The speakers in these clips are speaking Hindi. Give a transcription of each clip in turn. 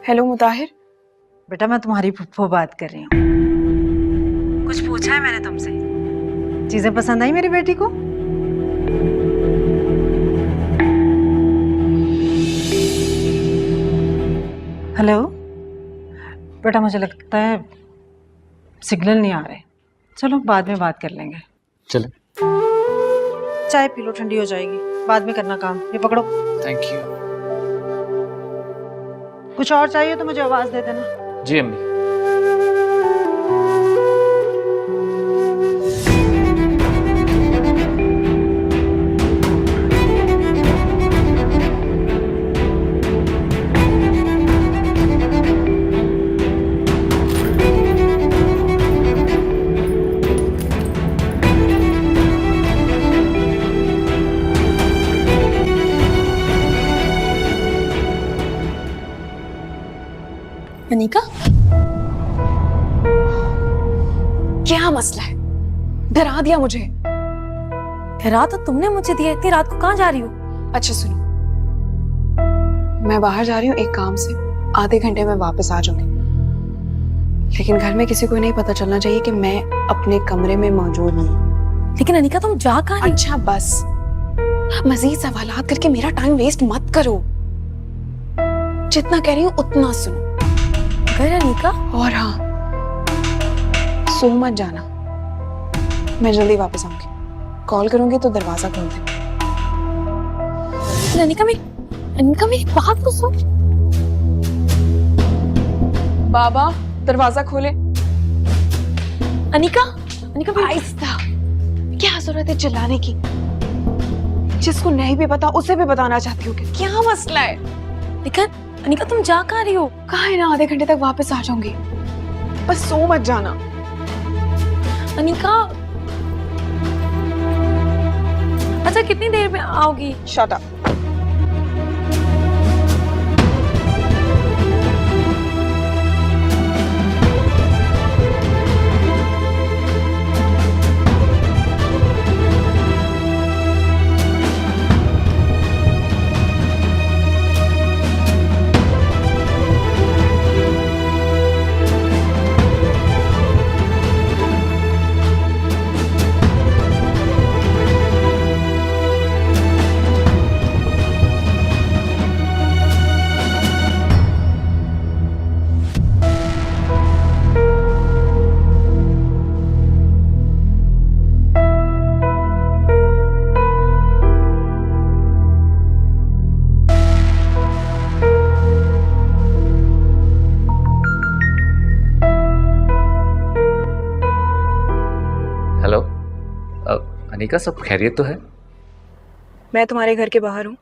हेलो मुताहिर। बेटा मैं तुम्हारी फुफ्फो बात कर रही हूँ। कुछ पूछा है मैंने तुमसे? चीजें पसंद आई मेरी बेटी को? हेलो बेटा, मुझे लगता है सिग्नल नहीं आ रहे। चलो बाद में बात कर लेंगे। चलो। चाय पी लो, ठंडी हो जाएगी, बाद में करना काम। ये पकड़ो। Thank you. कुछ और चाहिए तो मुझे आवाज दे देना। जी अम्मी। अनीका, क्या मसला है? डरा दिया मुझे। डरा तो तुमने मुझे दिया। इतनी रात को कहाँ जा रही हो? अच्छा सुनो, मैं बाहर जा रही हूँ एक काम से। आधे घंटे में वापस आ जाऊंगी, लेकिन घर में किसी को नहीं पता चलना चाहिए कि मैं अपने कमरे में मौजूद नहीं। लेकिन अनीका तुम जा कहाँ रही हो? अच्छा बस, मजीद सवालात करके मेरा टाइम वेस्ट मत करो। जितना कह रही हूँ उतना सुनो। घर अनीका? और हाँ, सो मत जाना। मैं जल्दी वापस आऊंगी। कॉल करूंगी तो दरवाजा खोल दे। अनीका मेरी बात तो सुन। बाबा दरवाजा खोले। अनीका आहिस्ता, क्या जरूरत है चिल्लाने की? जिसको नहीं भी पता उसे भी बताना चाहती हूँ। क्या मसला है? लेकिन अनीका तुम जा कहाँ रही हो? कहा है ना, आधे घंटे तक वापस आ जाऊंगी। बस सो मत जाना। अनीका, अच्छा कितनी देर में आओगी? Shut up. हेलो अनीका, सब खैरियत तो है? मैं तुम्हारे घर के बाहर हूँ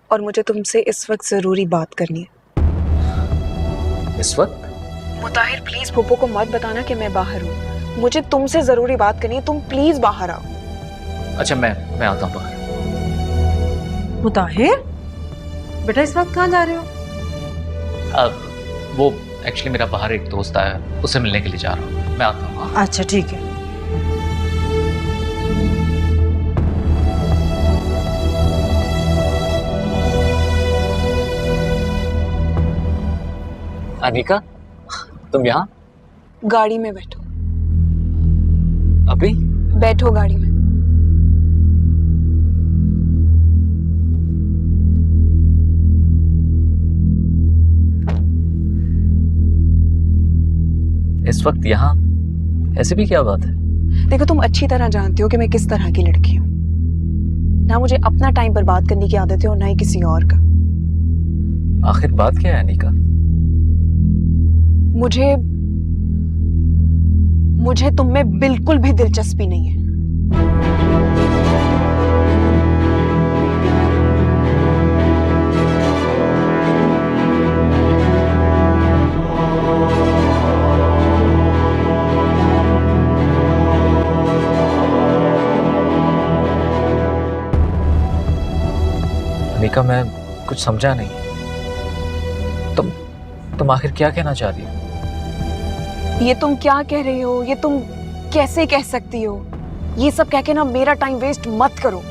और मुझे तुमसे इस वक्त जरूरी बात करनी है। इस वक्त? मुताहिर प्लीज फूफो को मत बताना कि मैं बाहर हूँ। मुझे तुमसे जरूरी बात करनी है। तुम प्लीज बाहर आओ। अच्छा मैं आता हूँ बाहर। मुताहिर बेटा, इस वक्त कहाँ जा रहे हो? वो एक्चुअली मेरा बाहर एक दोस्त आया, उससे मिलने के लिए जा रहा हूँ। मैं आता हूँ। अच्छा ठीक है। अनीका, तुम यहाँ? गाड़ी में बैठो। अभी? बैठो गाड़ी में। इस वक्त यहाँ? ऐसे भी क्या बात है? देखो, तुम अच्छी तरह जानती हो कि मैं किस तरह की लड़की हूँ। ना मुझे अपना टाइम बर्बाद करने की आदत है और ना ही किसी और का। आखिर बात क्या है अनीका? मुझे तुम में बिल्कुल भी दिलचस्पी नहीं है। अनीका, मैं कुछ समझा नहीं। तुम आखिर क्या कहना चाह रही हो? ये तुम क्या कह रही हो? ये तुम कैसे कह सकती हो? ये सब कह के ना मेरा टाइम वेस्ट मत करो,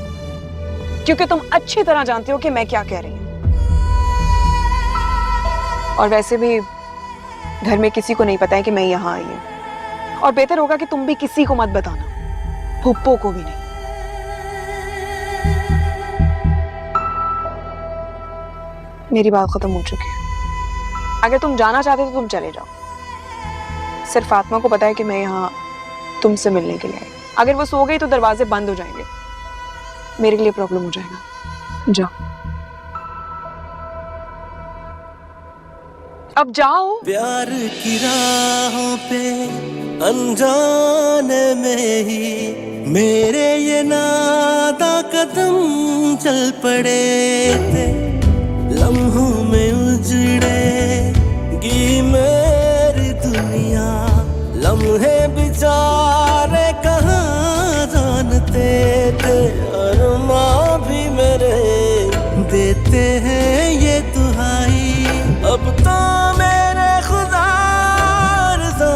क्योंकि तुम अच्छी तरह जानते हो कि मैं क्या कह रही हूँ। और वैसे भी घर में किसी को नहीं पता है कि मैं यहाँ आई हूँ, और बेहतर होगा कि तुम भी किसी को मत बताना, फुप्पो को भी नहीं। मेरी बात खत्म हो चुकी है। अगर तुम जाना चाहते तो तुम चले जाओ। सिर्फ फातिमा को पता है कि मैं यहाँ तुमसे मिलने के लिए आई। अगर वो सो गई तो दरवाजे बंद हो जाएंगे, मेरे लिए प्रॉब्लम हो जाएगा। जाओ, अब जाओ। प्यार की राहों पे अनजाने में ही मेरे ये नादा कदम चल पड़े थे, लम्हों में उजड़ेगी मेरी दुनिया, लम्हे बेचारे कहाँ जानते थे, अरमां भी मेरे देते हैं ये दुहाई, अब तो मेरे खुदा रज़ा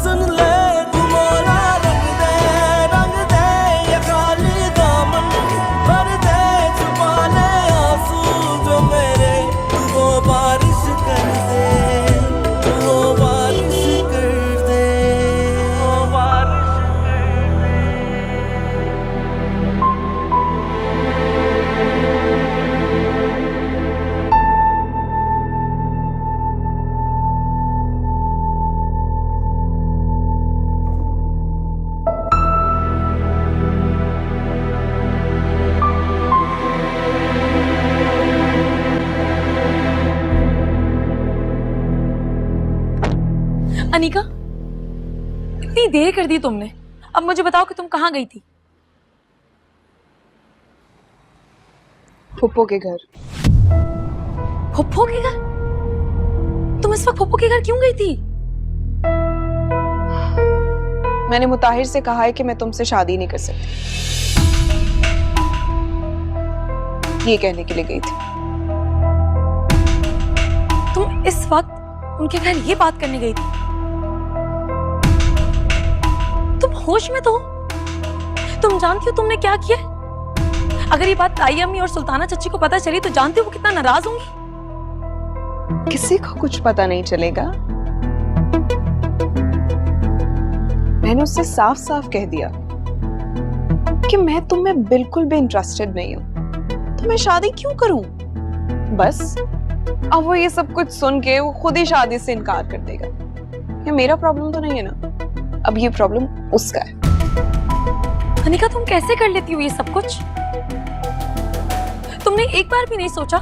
सुन ले तू मौला, रंग दे ये खाली दामन, भर दे छुपा ले आंसू जो मेरे, वो बारिश कर दे, वो बारिश कर दे, वो बारिश कर दे। अनिका, इतनी देर कर दी तुमने। अब मुझे बताओ कि तुम कहाँ गई थी? फुप्पो के घर। फुप्पो के घर? तुम इस वक्त फुप्पो के घर क्यों गई थी? मैंने मुताहिर से कहा है कि मैं तुमसे शादी नहीं कर सकती, ये कहने के लिए गई थी। तुम इस वक्त उनके घर ये बात करने गई थी? तुम होश में तो हो? तुम जानती हो तुमने क्या किया? अगर ये बात ताई अम्मी और सुल्ताना चच्ची को पता चली तो जानती हो वो कितना नाराज होंगी। किसी को कुछ पता नहीं चलेगा। मैंने उससे साफ साफ कह दिया कि मैं तुम में बिल्कुल भी इंटरेस्टेड नहीं हूं, तो मैं शादी क्यों करूं? बस अब वो ये सब कुछ सुन के वो खुद ही शादी से इनकार कर देगा। ये मेरा प्रॉब्लम तो नहीं है ना, अब ये प्रॉब्लम उसका है। अनिका, तुम कैसे कर लेती हो ये सब कुछ? तुमने एक बार भी नहीं सोचा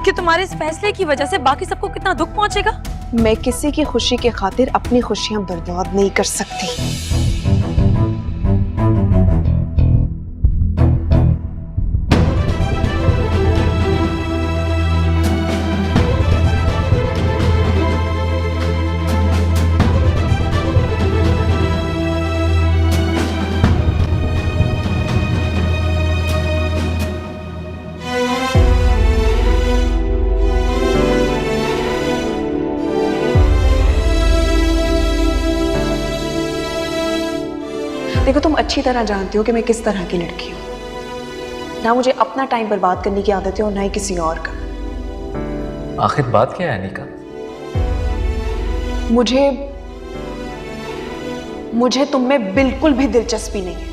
कि तुम्हारे इस फैसले की वजह से बाकी सबको कितना दुख पहुंचेगा? मैं किसी की खुशी के खातिर अपनी खुशियां बर्बाद नहीं कर सकती। देखो, तुम अच्छी तरह जानती हो कि मैं किस तरह की लड़की हूं। ना मुझे अपना टाइम बर्बाद करने की आदत है और ना ही किसी और का। आखिर बात क्या है अनिका? मुझे तुम में बिल्कुल भी दिलचस्पी नहीं है।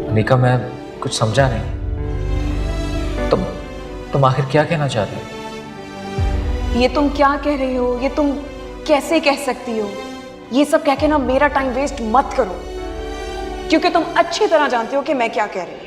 अनिका, मैं कुछ समझा नहीं। तुम आखिर क्या कहना चाहती हो? ये तुम क्या कह रही हो? ये तुम कैसे कह सकती हो? ये सब कह के ना मेरा टाइम वेस्ट मत करो, क्योंकि तुम अच्छी तरह जानती हो कि मैं क्या कह रही हूं।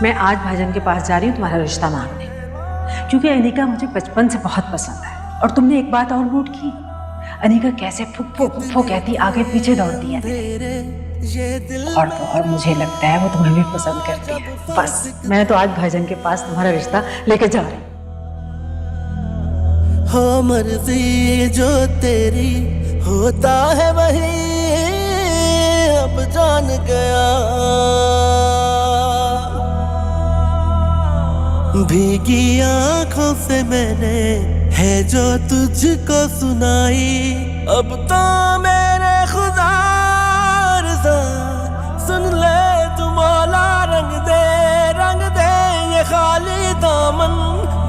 मैं आज भाईजान के पास जा रही हूँ तुम्हारा रिश्ता मांगने, क्योंकि अनिका मुझे बचपन से बहुत पसंद है। और तुमने एक बात और नोट की, अनिका कैसे फुप्पो फुप्पो कहती आगे पीछे दौड़ती है, और तो और मुझे लगता है वो तुम्हें भी पसंद करती है। बस मैं तो आज भाईजान के पास तुम्हारा रिश्ता लेके जा रही हूँ। हो मर्जी जो तेरी होता है वही अब जान गया। भीगी आंखों से मैंने है जो तुझको सुनाई, अब तो मेरे खुदा रज़ा सुन ले तू मौला, रंग दे ये खाली दामन,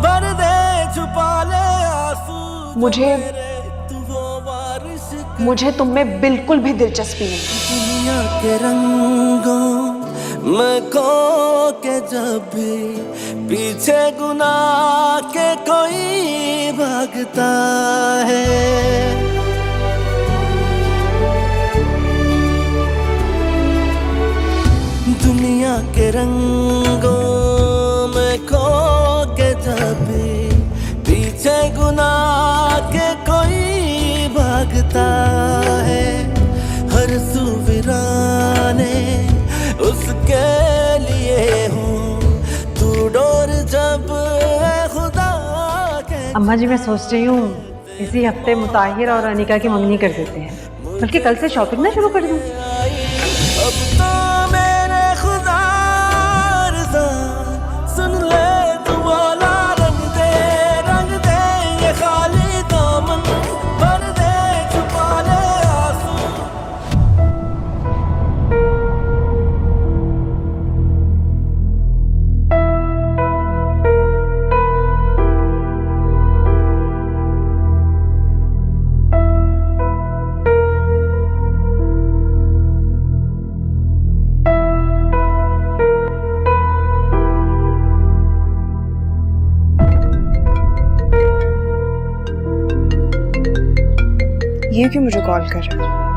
भर दे छुपा ले आंसू। मुझे तुम में बिल्कुल भी दिलचस्पी नहीं। दुनिया के रंगों में खो के जब भी पीछे गुनाह के कोई भागता है, दुनिया के रंगों में खो के जब भी पीछे गुनाह के कोई भागता है, हर सुविराने उसके लिए हो तू डोर जब खुदा के। अम्मा जी, मैं सोच रही हूँ इसी हफ्ते मुताहिर और अनिका की मंगनी कर देते हैं, बल्कि कल से शॉपिंग ना शुरू कर दूँ। अब तो मेरे खुदा रज़ा सुन ले तू मौला, रंग दे ये खाली दामन, भर दे छुपा ले आंसू। ये क्यों मुझे कॉल कर रहा है?